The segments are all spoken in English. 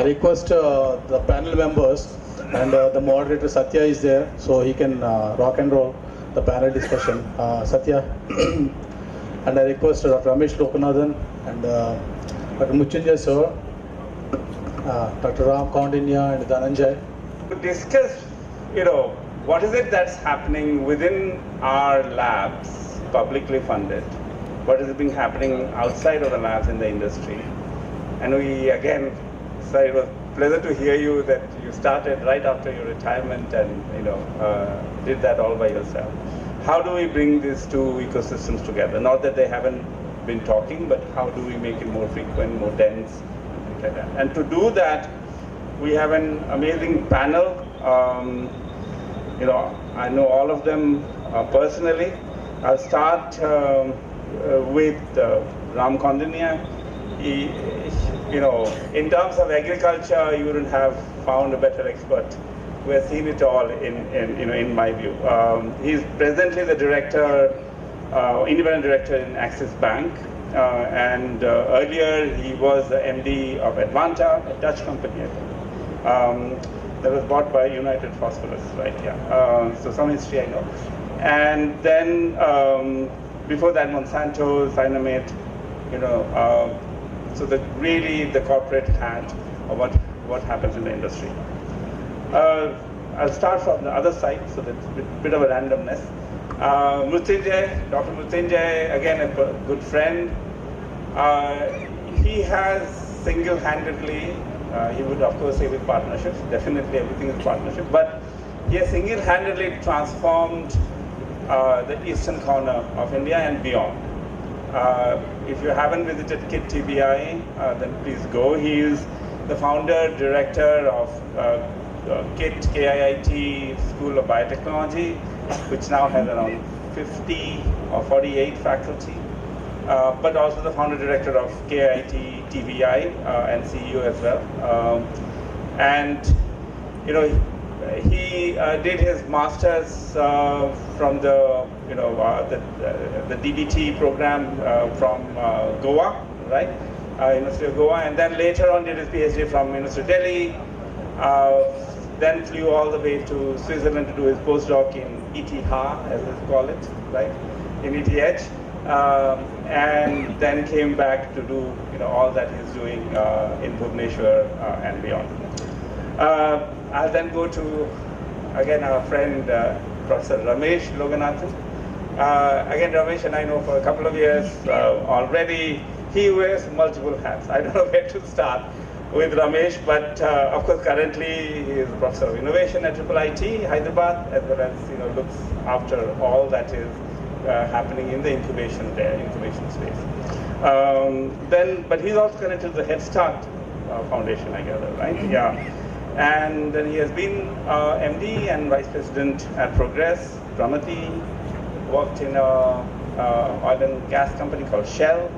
I request the panel members and the moderator Satya is there, so he can rock and roll the panel discussion. Satya. And I request Dr. Ramesh Loganathan and Dr. Mrutyunjay sir, Dr. Kaundinya and Dhananjaya. To discuss, what is it that's happening within our labs, publicly funded? What is being happening outside of the labs in the industry? And we, again, so it was a pleasure to hear you that you started right after your retirement and, did that all by yourself. How do we bring these two ecosystems together? Not that they haven't been talking, but how do we make it more frequent, more dense, and things like that. And to do that, we have an amazing panel. I know all of them personally. I'll start with Ram Kaundinya. In terms of agriculture, you wouldn't have found a better expert who has seen it all in my view. He's presently the director, independent director in Axis Bank. And earlier he was the MD of Advanta, a Dutch company, I think. That was bought by United Phosphorus, right? Yeah. So some history I know. And then before that, Monsanto, Sinamate, so really the corporate hat of what happens in the industry. I'll start from the other side, so that's a bit of a randomness. Mrutyunjay, Dr. Mrutyunjay, again a good friend. He has single-handedly, he would of course say with partnerships, definitely everything is partnership, but he has single-handedly transformed the eastern corner of India and beyond. If you haven't visited KIIT TBI, then please go. He is the founder, director of KIIT, KIIT School of Biotechnology, which now has around 50 or 48 faculty, but also the founder, director of KIIT TBI and CEO as well. He did his master's from the DBT program from Goa, right? University of Goa, and then later on did his PhD from University of Delhi. Then flew all the way to Switzerland to do his postdoc in ETH, as they call it, right? In ETH, and then came back to do all that he's doing in Bhubaneswar and beyond. I'll then go to, again, our friend, Professor Ramesh Loganathan. Again, Ramesh and I know for a couple of years already. He wears multiple hats. I don't know where to start with Ramesh, but of course currently he is a Professor of Innovation at IIIT, Hyderabad, as well as looks after all that is happening in the incubation space. But he's also connected to the Head Start Foundation, I gather, right? Yeah. And then he has been MD and Vice President at Progress, Pramati, worked in a oil and gas company called Shell,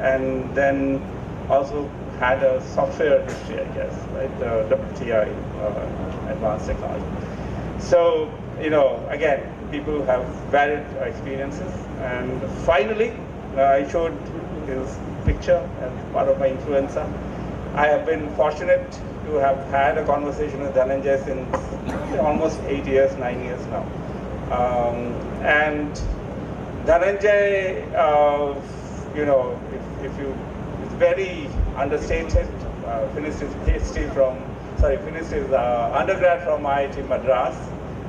and then also had a software history, I guess, right? The WTI, Advanced Technology. So, again, people have varied experiences. And finally, I showed his picture as part of my influencer. I have been fortunate to have had a conversation with Dhananjaya since almost 9 years now. And Dhananjaya, if you, it's very understated. Finished his undergrad from IIT Madras,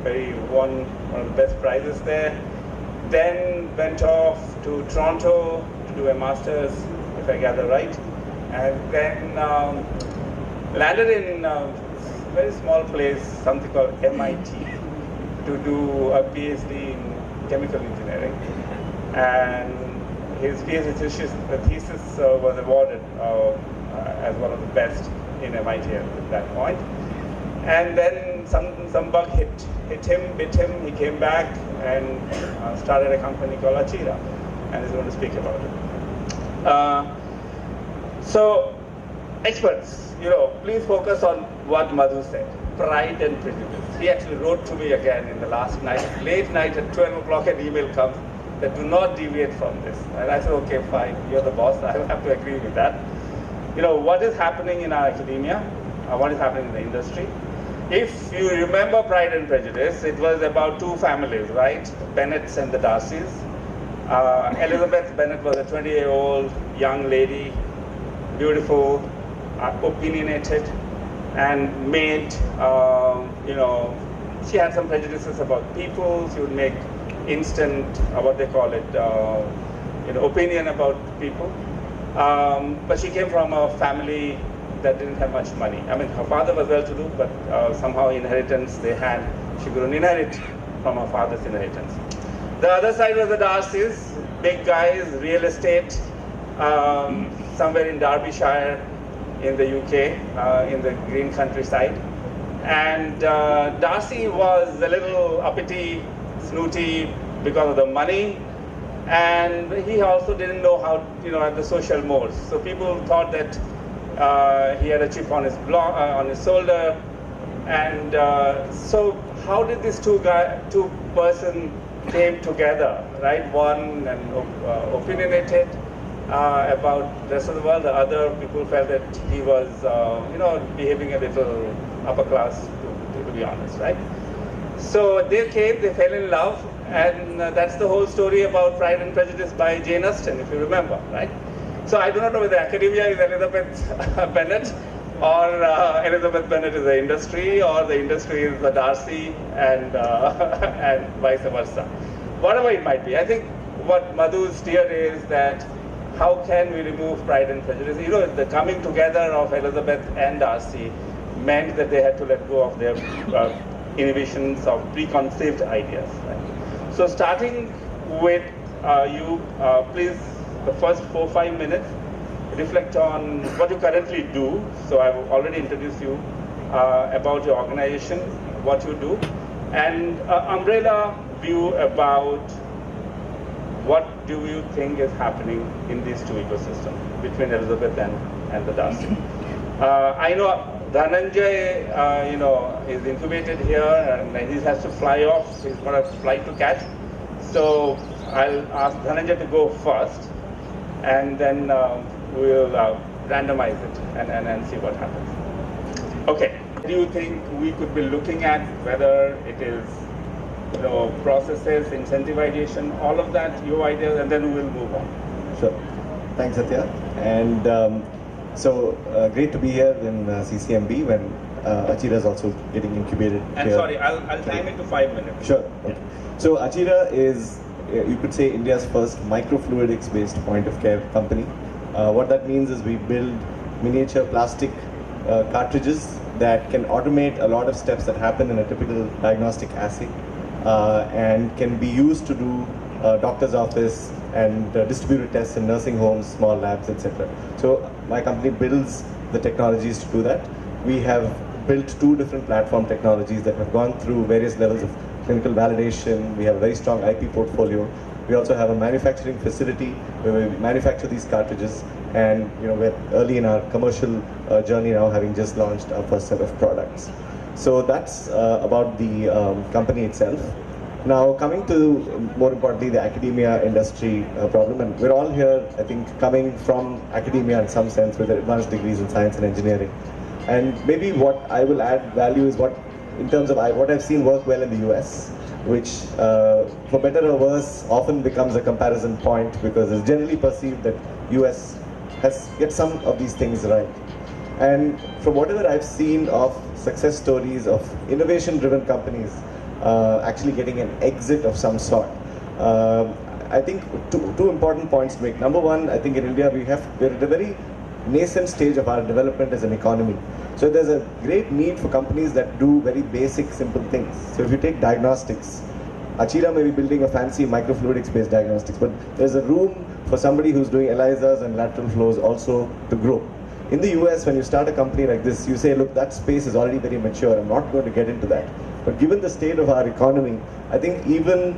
where he won one of the best prizes there. Then went off to Toronto to do a master's, if I gather right, and then landed in a very small place, something called MIT, to do a PhD in chemical engineering. And his PhD thesis was awarded as one of the best in MIT at that point. And then some bug bit him. He came back and started a company called Achira, and he's going to speak about it. So, experts, please focus on what Madhu said. Pride and prejudice. He actually wrote to me again in the last night, late night at 12 o'clock, an email comes that do not deviate from this. And I said, okay, fine, you're the boss, I will have to agree with that. what is happening in our academia, what is happening in the industry. If you remember Pride and Prejudice, it was about two families, right? Bennets and the Darcys. Elizabeth Bennet was a 20-year-old young lady, beautiful, opinionated, and made, she had some prejudices about people. She would make instant, what they call it, opinion about people. But she came from a family that didn't have much money. I mean, her father was well-to-do, but somehow inheritance they had, she couldn't inherit from her father's inheritance. The other side was the Darcys, big guys, real estate, somewhere in Derbyshire in the UK, in the green countryside. And Darcy was a little uppity, snooty because of the money, and he also didn't know how, the social mores. So people thought that he had a chip on his shoulder, and so how did these two person came together, right? One and opinionated about the rest of the world. The other people felt that he was, behaving a little upper class, to be honest, right? So they came, they fell in love, and that's the whole story about Pride and Prejudice by Jane Austen, if you remember, right? So I do not know whether academia is Elizabeth Bennet, or Elizabeth Bennet is the industry, or the industry is the Darcy, and and vice versa. Whatever it might be, I think what Madhu's steer is that how can we remove Pride and Prejudice? The coming together of Elizabeth and Darcy meant that they had to let go of their innovations of preconceived ideas. Right? So starting with you, please, the first 4-5 minutes, reflect on what you currently do. So I've already introduced you about your organization, what you do, and umbrella view about what do you think is happening in these two ecosystems between Elizabeth and the Darcy. I know Dhananjay, is incubated here, and he has to fly off. He's got a flight to catch. So I'll ask Dhananjay to go first, and then we'll randomize it and see what happens. Okay. Do you think we could be looking at whether it is, processes, incentivization, all of that, your ideas, and then we'll move on. Sure. Thanks, Satya. And so great to be here in CCMB when Achira is also getting incubated. And here. Sorry, I'll time it to 5 minutes. Sure. Okay. So Achira is, you could say, India's first microfluidics-based point-of-care company. What that means is we build miniature plastic cartridges that can automate a lot of steps that happen in a typical diagnostic assay, and can be used to do doctor's office and distributed tests in nursing homes, small labs, etc. So my company builds the technologies to do that. We have built 2 different platform technologies that have gone through various levels of clinical validation. We have a very strong IP portfolio. We also have a manufacturing facility where we manufacture these cartridges, and we're early in our commercial journey now, having just launched our first set of products. So that's about the company itself. Now coming to, more importantly, the academia industry problem, and we're all here, I think, coming from academia in some sense with advanced degrees in science and engineering. And maybe what I will add value is in terms of what I've seen work well in the US, which for better or worse often becomes a comparison point because it's generally perceived that US gets some of these things right. And from whatever I've seen of success stories of innovation-driven companies actually getting an exit of some sort, I think two important points to make. Number one, I think in India we're at a very nascent stage of our development as an economy. So there's a great need for companies that do very basic, simple things. So if you take diagnostics, Achira may be building a fancy microfluidics-based diagnostics, but there's a room for somebody who's doing ELISAs and lateral flows also to grow. In the US, when you start a company like this, you say, look, that space is already very mature, I'm not going to get into that. But given the state of our economy, I think even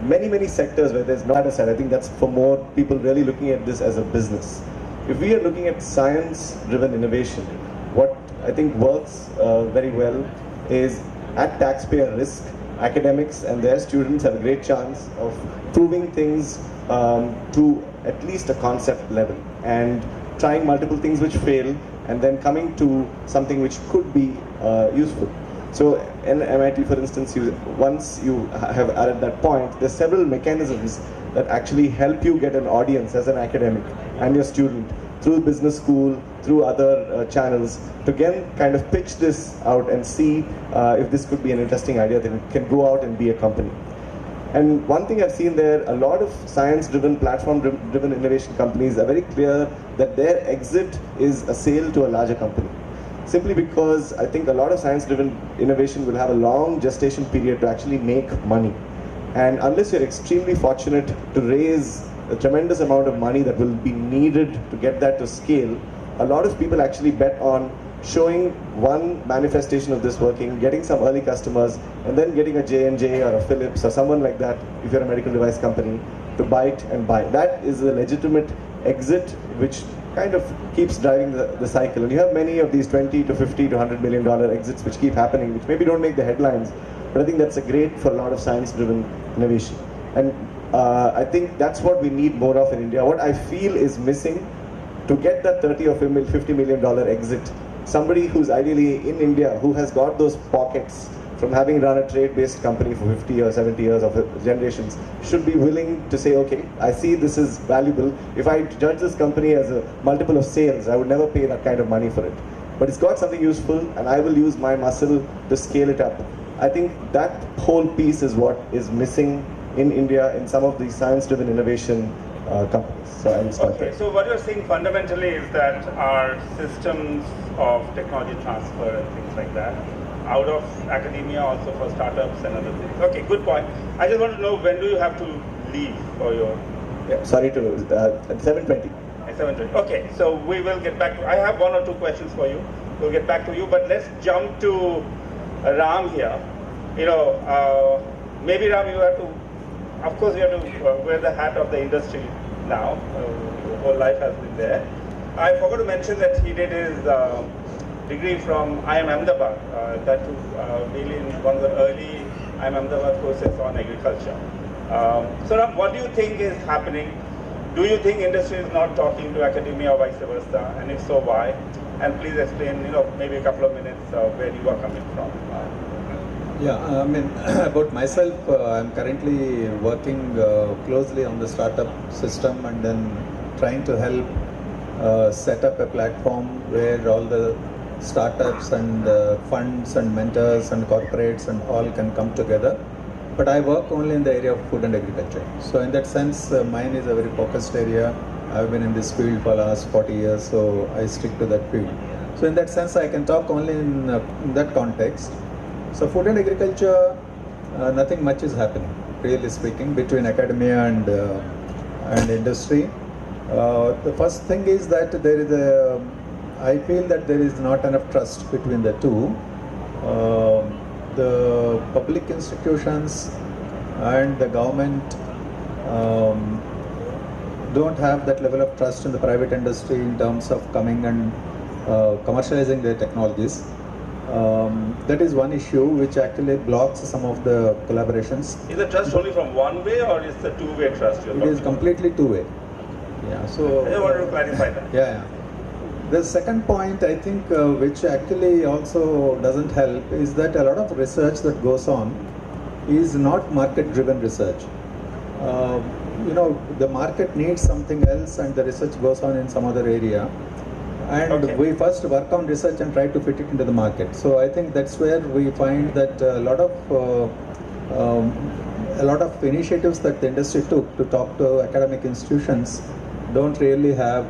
many sectors where there's not a side, I think that's for more people really looking at this as a business. If we are looking at science-driven innovation, what I think works very well is at taxpayer risk, academics and their students have a great chance of proving things to at least a concept level and trying multiple things which fail, and then coming to something which could be useful. So in MIT, for instance, once you have at that point, there's several mechanisms that actually help you get an audience as an academic and your student through business school, through other channels, to again kind of pitch this out and see if this could be an interesting idea that can go out and be a company. And one thing I've seen there, a lot of science-driven, platform-driven innovation companies are very clear that their exit is a sale to a larger company. Simply because I think a lot of science-driven innovation will have a long gestation period to actually make money. And unless you're extremely fortunate to raise a tremendous amount of money that will be needed to get that to scale, a lot of people actually bet on showing one manifestation of this working, getting some early customers, and then getting a J&J or a Philips or someone like that, if you're a medical device company, to bite and buy. That is a legitimate exit which kind of keeps driving the cycle. And you have many of these 20 to 50 to $100 million exits which keep happening, which maybe don't make the headlines, but I think that's a great for a lot of science-driven innovation. And I think that's what we need more of in India. What I feel is missing to get that 30 or $50 million exit, somebody who's ideally in India, who has got those pockets from having run a trade-based company for 50 or 70 years of generations, should be willing to say, okay, I see this is valuable. If I judge this company as a multiple of sales, I would never pay that kind of money for it. But it's got something useful, and I will use my muscle to scale it up. I think that whole piece is what is missing in India in some of these science-driven innovation companies. So I'll start there. So what you're saying fundamentally is that our systems of technology transfer and things like that, out of academia also for startups and other things. Okay, good point. I just want to know, when do you have to leave for your... Yeah, sorry to lose. At 7:20. At 7:20. Okay, so we will get back to... I have one or two questions for you. We'll get back to you, but let's jump to Ram here. You know, maybe Ram, you have to... Of course, you have to wear the hat of the industry now. Your whole life has been there. I forgot to mention that he did his degree from IIM Ahmedabad. That was really in one of the early IIM Ahmedabad courses on agriculture. So Ram, what do you think is happening? Do you think industry is not talking to academia or vice versa? And if so, why? And please explain, maybe a couple of minutes where you are coming from. Yeah, I mean, about myself, I'm currently working closely on the startup system and then trying to help set up a platform where all the startups and funds and mentors and corporates and all can come together. But I work only in the area of food and agriculture. So in that sense, mine is a very focused area. I've been in this field for the last 40 years, so I stick to that field. So in that sense, I can talk only in that context. So food and agriculture, nothing much is happening, really speaking, between academia and industry. The first thing is that there is I feel that there is not enough trust between the two. The public institutions and the government don't have that level of trust in the private industry in terms of coming and commercializing their technologies. That is one issue which actually blocks some of the collaborations. Is the trust only from one way, or is the two-way trust? It is completely two-way. Yeah. So I just wanted to clarify that. Yeah. The second point, I think, which actually also doesn't help, is that a lot of research that goes on is not market-driven research. The market needs something else, and the research goes on in some other area. And we first work on research and try to fit it into the market. So I think that's where we find that a lot of initiatives that the industry took to talk to academic institutions don't really have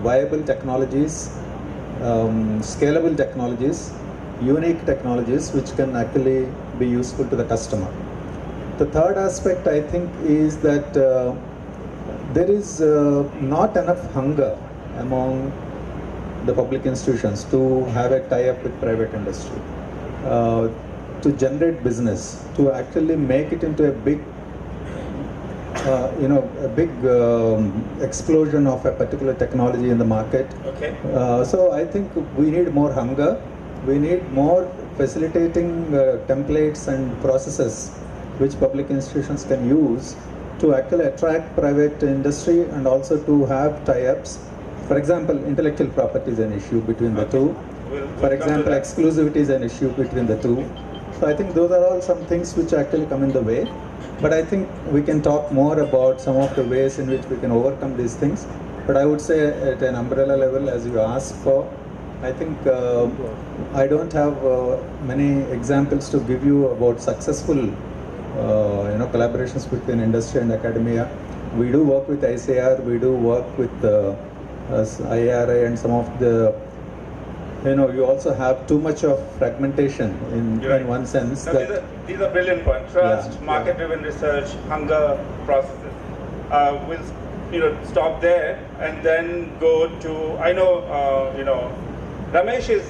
viable technologies, scalable technologies, unique technologies which can actually be useful to the customer. The third aspect, I think, is that there is not enough hunger among the public institutions to have a tie-up with private industry, to generate business, to actually make it into a big, explosion of a particular technology in the market. Okay. So I think we need more hunger. We need more facilitating templates and processes which public institutions can use to actually attract private industry and also to have tie-ups For example, intellectual property is an issue between the two. For example, exclusivity is an issue between the two. So I think those are all some things which actually come in the way. But I think we can talk more about some of the ways in which we can overcome these things. But I would say at an umbrella level, as you asked for, I think I don't have many examples to give you about successful collaborations between industry and academia. We do work with ICAR, we do work with IARI and some of the, you also have too much of fragmentation in one sense. Now, these are brilliant points. Trust, market-driven research, hunger processes. We'll stop there and then go to, I know, Ramesh is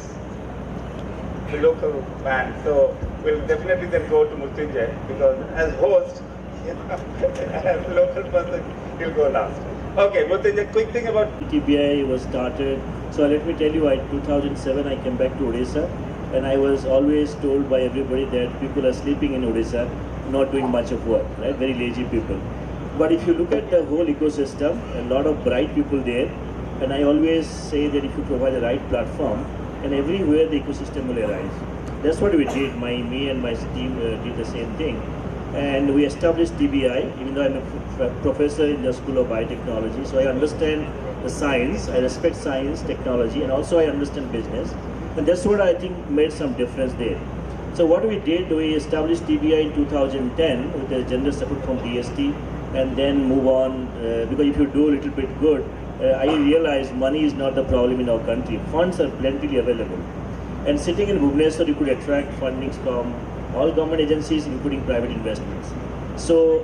the local man, so we'll definitely then go to Mrutyunjay because as host, as a local person, he'll go last. Okay, Mrutyunjay, quick thing about TBI was started. So let me tell you, in 2007 I came back to Odisha, and I was always told by everybody that people are sleeping in Odisha, not doing much of work, right? Very lazy people. But if you look at the whole ecosystem, a lot of bright people there, and I always say that if you provide the right platform, and everywhere the ecosystem will arise. That's what we did. Me and my team did the same thing. And we established TBI, even though I'm a professor in the School of Biotechnology, so I understand the science, I respect science, technology, and also I understand business. And that's what I think made some difference there. So what we did, we established TBI in 2010 with the generous support from DST, and then move on, because if you do a little bit good, I realized money is not the problem in our country. Funds are plentifully available. And sitting in Bhubaneswar, you could attract fundings from all government agencies, including private investments. So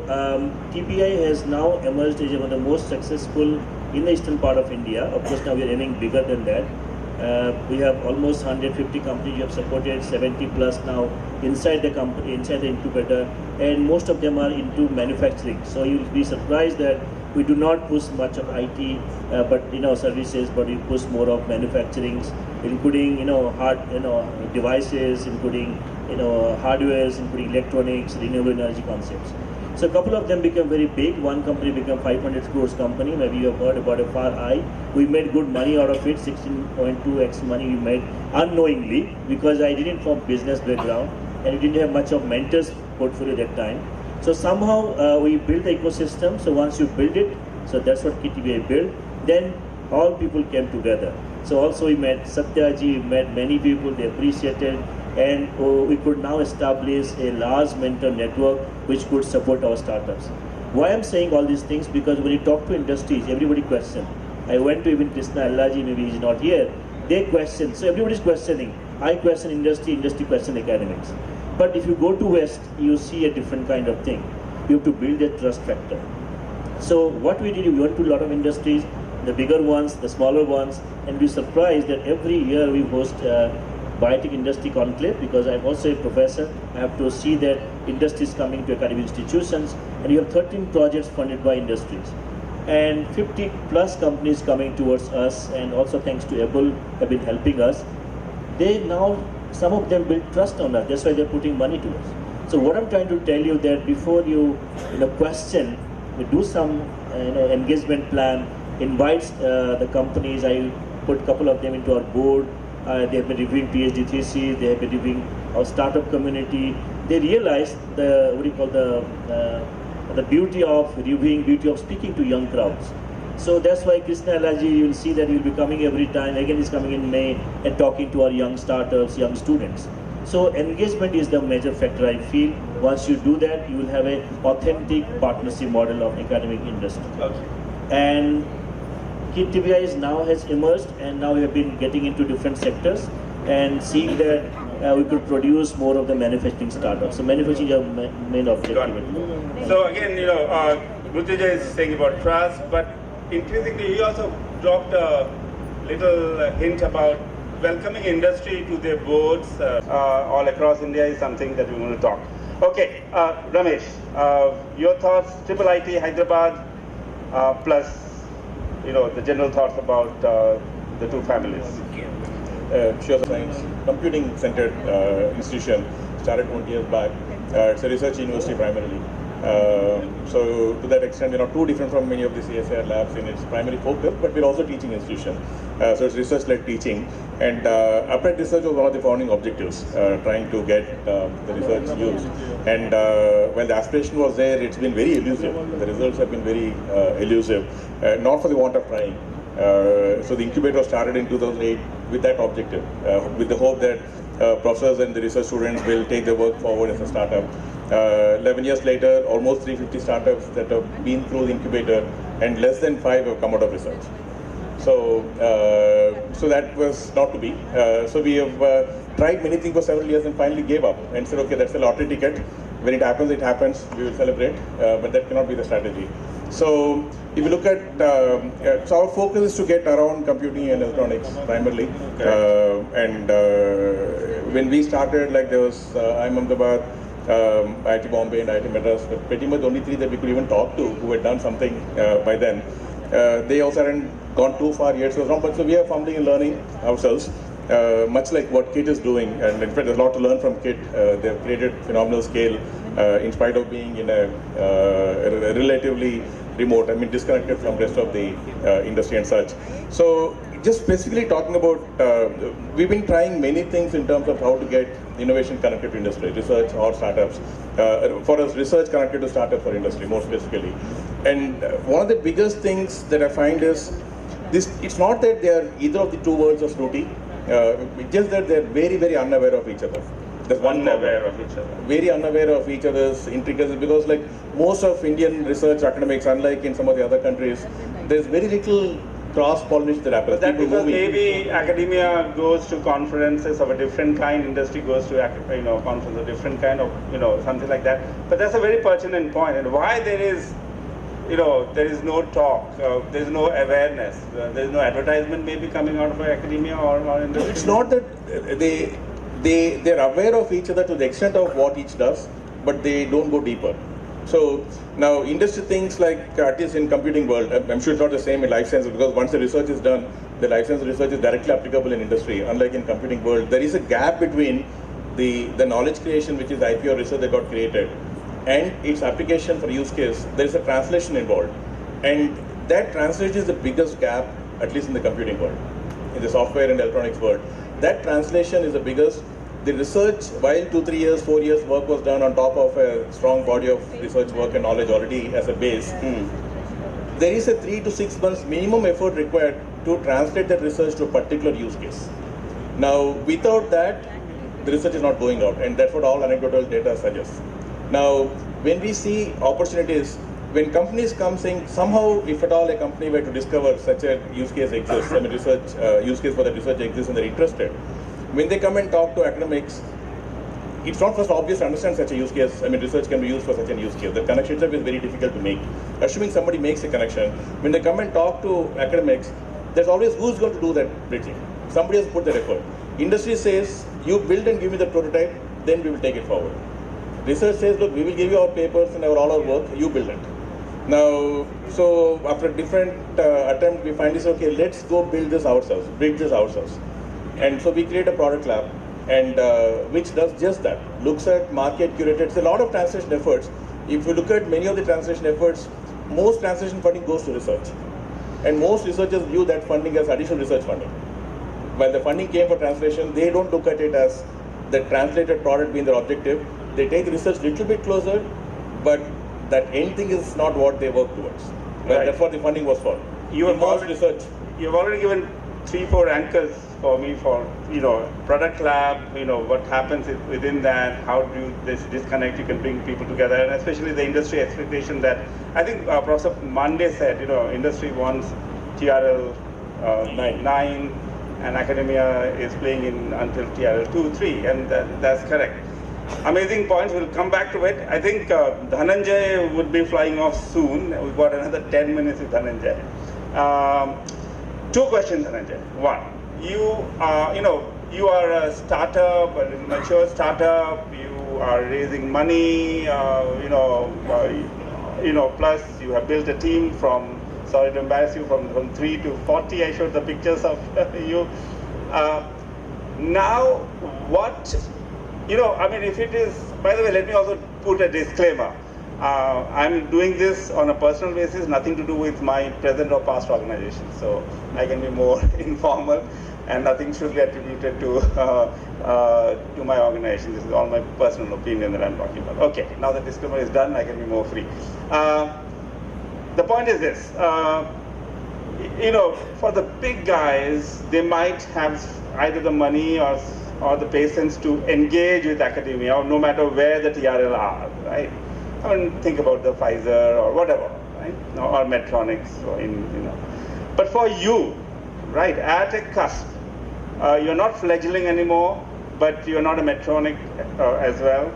TBI has now emerged as one of the most successful in the eastern part of India. Of course, now we are aiming bigger than that. We have almost 150 companies we have supported, 70 plus now inside the company, inside the incubator, and most of them are into manufacturing. So you'll be surprised that we do not push much of IT, but services, but we push more of manufacturing, including hard devices, including hardwares, including electronics, renewable energy concepts. So a couple of them became very big. One company became 500 crores company. Maybe you have heard about a Far Eye. We made good money out of it, 16.2x money we made unknowingly, because I didn't from business background and we didn't have much of mentors portfolio at that time. So somehow we built the ecosystem. So once you build it, so that's what KTBI built. Then all people came together. So also we met Satya ji, we met many people, they appreciated, and we could now establish a large mentor network which could support our startups. Why I'm saying all these things? Because when you talk to industries, everybody questions. I went to even Krishna, maybe he's not here, they question. So everybody's questioning. I question industry, industry question academics. But if you go to West, you see a different kind of thing. You have to build a trust factor. So what we did, we went to a lot of industries, the bigger ones, the smaller ones, and we're surprised that every year we host Biotech Industry Conclave, because I'm also a professor. I have to see that industries coming to academic institutions, and you have 13 projects funded by industries. And 50 plus companies coming towards us, and also thanks to Apple have been helping us. They now, some of them build trust on us, that's why they're putting money to us. So what I'm trying to tell you that before you question, we do some engagement plan, invite the companies. I put a couple of them into our board. They have been reviewing PhD thesis, they have been reviewing our startup community. They realize the beauty of reviewing, beauty of speaking to young crowds. So that's why Krishna you will see that he will be coming every time. Again, he's coming in May and talking to our young startups, young students. So engagement is the major factor, I feel. Once you do that, you will have an authentic partnership model of academic industry. Okay. And KTBI now has emerged, and now we have been getting into different sectors and seeing that we could produce more of the manufacturing startups. So manufacturing is our main objective. So again, Mrutyunjay is saying about trust, but increasingly he also dropped a little hint about welcoming industry to their boards all across India is something that we want to talk. Okay, Ramesh, your thoughts, IIIT Hyderabad, plus the general thoughts about the two families. Sure, Science, computing-centered institution, started 20 years back. It's a research university primarily. So to that extent, too different from many of the CSIR labs in its primary focus, but we're also teaching institution. So it's research-led teaching, and applied research was one of the founding objectives, trying to get the research used. And when the aspiration was there, it's been very elusive. The results have been very elusive, not for the want of trying. So the incubator started in 2008 with that objective, with the hope that professors and the research students will take their work forward as a startup. 11 years later, almost 350 startups that have been through the incubator, and less than 5 have come out of research. So, so that was not to be. So we have tried many things for several years and finally gave up and said, okay, that's a lottery ticket. When it happens, it happens. We will celebrate, but that cannot be the strategy. So if you look at, so our focus is to get around computing and electronics primarily. And when we started, like there was IIM Ahmedabad, IIT Bombay and IIT Madras, but pretty much only 3 that we could even talk to who had done something by then. They also hadn't gone too far yet, so we are fumbling and learning ourselves, much like what KIIT is doing. And in fact, there's a lot to learn from KIIT. They've created phenomenal scale in spite of being in a relatively remote, disconnected from the rest of the industry and such. So just specifically talking about, we've been trying many things in terms of how to get innovation connected to industry, research or startups. For us, research connected to startups or industry, more specifically. And one of the biggest things that I find is this: it's not that they are either of the two worlds of snooty, just that they're very, very unaware of each other. There's one Unaware of each other. Very unaware of each other's intricacies, because like most of Indian research academics, unlike in some of the other countries, there's very little cross-pollination that happens. That because maybe academia goes to conferences of a different kind, industry goes to conferences of a different kind of, something like that. But that's a very pertinent point. And why there is no talk, there is no awareness, there is no advertisement maybe coming out of academia or industry? It's not that they're aware of each other to the extent of what each does, but they don't go deeper. So now industry thinks like, at least in computing world, I'm sure it's not the same in life sciences, because once the research is done, the life science research is directly applicable in industry. Unlike in computing world, there is a gap between the knowledge creation, which is IP or research that got created, and its application for use case. There is a translation involved, and that translation is the biggest gap, at least in the computing world, in the software and electronics world. That translation is the biggest. The research, while 2, 3 years, 4 years work was done on top of a strong body of research work and knowledge already as a base, there is a 3 to 6 months minimum effort required to translate that research to a particular use case. Now, without that, the research is not going out, and that's what all anecdotal data suggests. Now, when we see opportunities, when companies come saying, somehow, if at all a company were to discover such a use case exists, research use case for that research exists and they're interested, when they come and talk to academics, it's not first obvious to understand such a use case. Research can be used for such a use case. The connection itself is very difficult to make. Assuming somebody makes a connection, when they come and talk to academics, there's always who's going to do that bridging. Somebody has put that effort. Industry says, you build and give me the prototype, then we will take it forward. Research says, look, we will give you our papers and all our work, you build it. Now, so after a different attempt, we find this, okay, let's go build this ourselves, bridge this ourselves. And so we create a product lab, and which does just that, looks at market, curated. A lot of translation efforts. If you look at many of the translation efforts, most translation funding goes to research. And most researchers view that funding as additional research funding. While the funding came for translation, they don't look at it as the translated product being their objective. They take research a little bit closer, but that end thing is not what they work towards. Right. That's what the funding was for. You've already given 3-4 anchors for me for product lab, what happens within that, how do this disconnect, you can bring people together, and especially the industry expectation that I think Professor Monday said, industry wants TRL 9 and academia is playing in until TRL 2, 3, and that's correct. Amazing points, we'll come back to it. I think Dhananjaya would be flying off soon. We've got another 10 minutes with Dhananjaya. 2 questions, Dhananjaya. One, you are a startup, a mature startup, you are raising money, plus you have built a team from, sorry to embarrass you, from 3 to 40, I showed the pictures of you. Now, what, if it is, by the way, let me also put a disclaimer. I'm doing this on a personal basis, nothing to do with my present or past organization. So I can be more informal, and nothing should be attributed to my organization. This is all my personal opinion that I'm talking about. Okay, now the disclaimer is done, I can be more free. The point is this, for the big guys, they might have either the money or the patience to engage with academia, or no matter where the TRL are, right? I mean, think about the Pfizer or whatever, right? Or Medtronics, or But for you, right, at a cusp, you're not fledgling anymore, but you're not a Medtronic as well.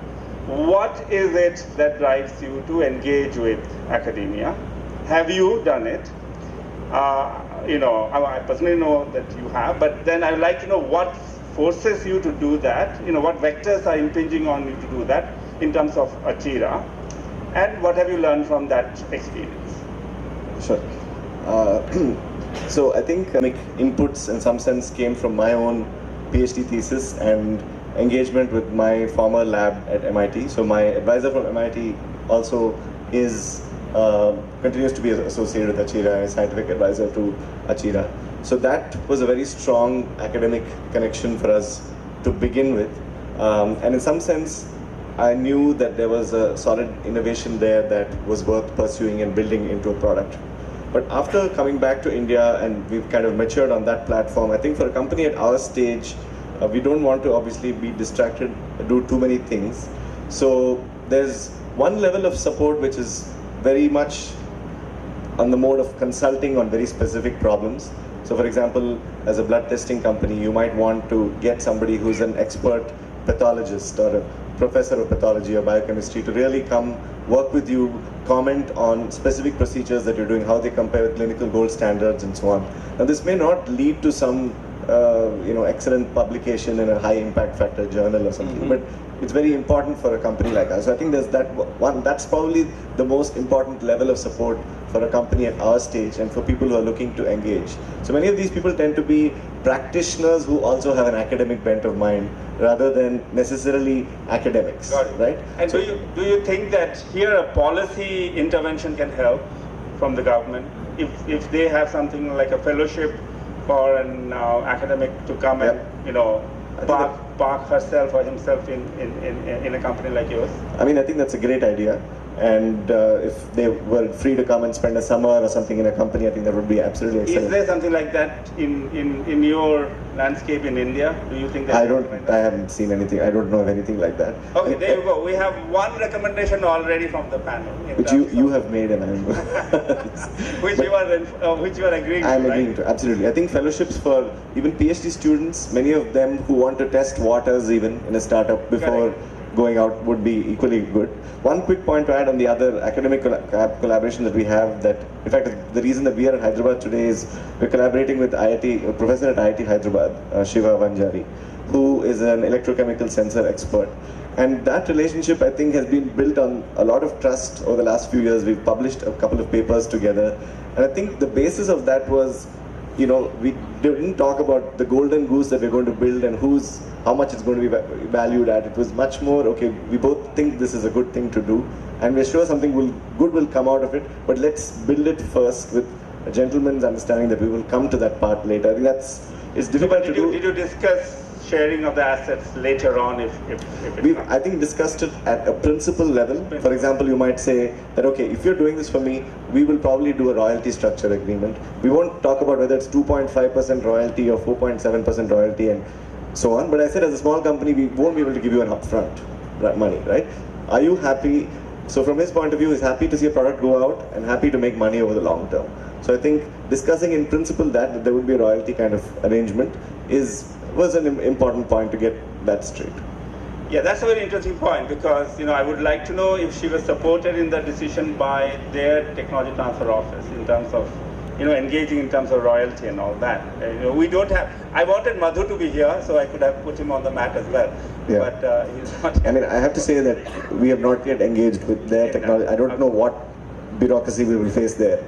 What is it that drives you to engage with academia? Have you done it? I personally know that you have, but then I'd like to know what forces you to do that, what vectors are impinging on you to do that in terms of Achira, and what have you learned from that experience? Sure. So I think inputs in some sense came from my own PhD thesis and engagement with my former lab at MIT. So my advisor from MIT also continues to be associated with Achira, a scientific advisor to Achira. So that was a very strong academic connection for us to begin with. And in some sense, I knew that there was a solid innovation there that was worth pursuing and building into a product. But after coming back to India and we've kind of matured on that platform, I think for a company at our stage, we don't want to obviously be distracted, do too many things. So there's one level of support which is very much on the mode of consulting on very specific problems. So for example, as a blood testing company, you might want to get somebody who's an expert pathologist or a professor of pathology or biochemistry to really come work with you, comment on specific procedures that you're doing, how they compare with clinical gold standards and so on. Now this may not lead to some excellent publication in a high impact factor journal or something, but it's very important for a company like us. So I think there's that one, that's probably the most important level of support for a company at our stage and for people who are looking to engage. So many of these people tend to be practitioners who also have an academic bent of mind rather than necessarily academics. Got it. Right? And so do you think that here a policy intervention can help from the government if they have something like a fellowship for an academic to come and park herself or himself in a company like yours? I mean, I think that's a great idea. And if they were free to come and spend a summer or something in a company, I think that would be absolutely excellent. Is there something like that in your landscape in India? Do you think that? I haven't seen anything. I don't know of anything like that. Okay, there you go. We have one recommendation already from the panel. Which you have made, and I'm which you are agreeing to. I'm agreeing to, absolutely. I think fellowships for even PhD students, many of them who want to test waters even in a startup before going out would be equally good. One quick point to add on the other academic collaboration that we have, that in fact the reason that we are at Hyderabad today is we're collaborating with a professor at IIT Hyderabad, Shiva Vanjari, who is an electrochemical sensor expert. And that relationship, I think, has been built on a lot of trust over the last few years. We've published a couple of papers together. And I think the basis of that was, we didn't talk about the golden goose that we're going to build and how much it's going to be valued at. It was much more, okay, we both think this is a good thing to do, and we're sure something good will come out of it, but let's build it first with a gentleman's understanding that we will come to that part later. I think it's difficult to do. Did you discuss sharing of the assets later on We've, I think, discussed it at a principal level. For example, you might say that, okay, if you're doing this for me, we will probably do a royalty structure agreement. We won't talk about whether it's 2.5% royalty or 4.7% royalty and so on. But I said, as a small company, we won't be able to give you an upfront money, right? Are you happy? So from his point of view, he's happy to see a product go out and happy to make money over the long term. So I think discussing in principle that there would be a royalty kind of arrangement was an important point to get that straight. Yeah, that's a very interesting point, because I would like to know if she was supported in the decision by their technology transfer office in terms of engaging in terms of royalty and all that. We don't have. I wanted Madhu to be here, so I could have put him on the mat as well. Yeah. But he's not. I mean, I have to say that we have not yet engaged with their technology. I don't know what bureaucracy we will face there.